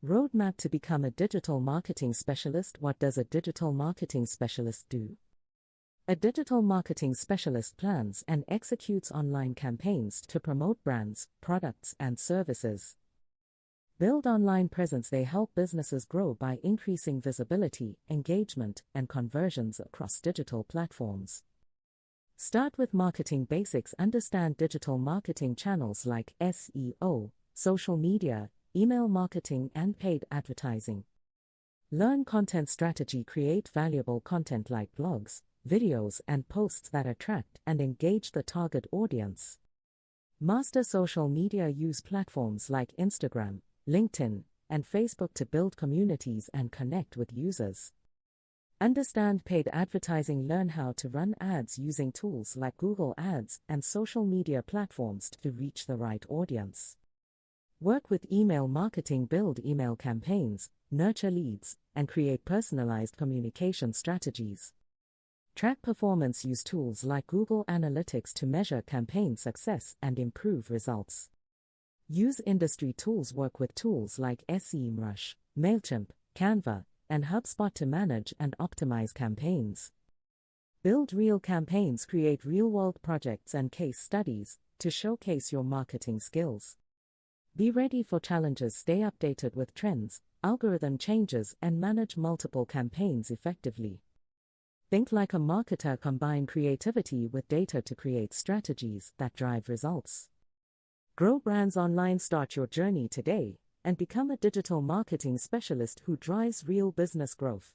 Roadmap to become a digital marketing specialist. What does a digital marketing specialist do? A digital marketing specialist plans and executes online campaigns to promote brands, products, and services. Build online presence. They help businesses grow by increasing visibility, engagement, and conversions across digital platforms. Start with marketing basics. Understand digital marketing channels like SEO, social media, email marketing, and paid advertising. Learn content strategy. Create valuable content like blogs, videos, and posts that attract and engage the target audience. Master social media. Use platforms like Instagram, LinkedIn, and Facebook to build communities and connect with users. Understand paid advertising. Learn how to run ads using tools like Google Ads and social media platforms to reach the right audience. Work with email marketing. Build email campaigns, nurture leads, and create personalized communication strategies. Track performance. Use tools like Google Analytics to measure campaign success and improve results. Use industry tools. Work with tools like SEMrush, MailChimp, Canva, and HubSpot to manage and optimize campaigns. Build real campaigns. Create real-world projects and case studies to showcase your marketing skills. Be ready for challenges. Stay updated with trends, algorithm changes, and manage multiple campaigns effectively. Think like a marketer. Combine creativity with data to create strategies that drive results. Grow brands online. Start your journey today and become a digital marketing specialist who drives real business growth.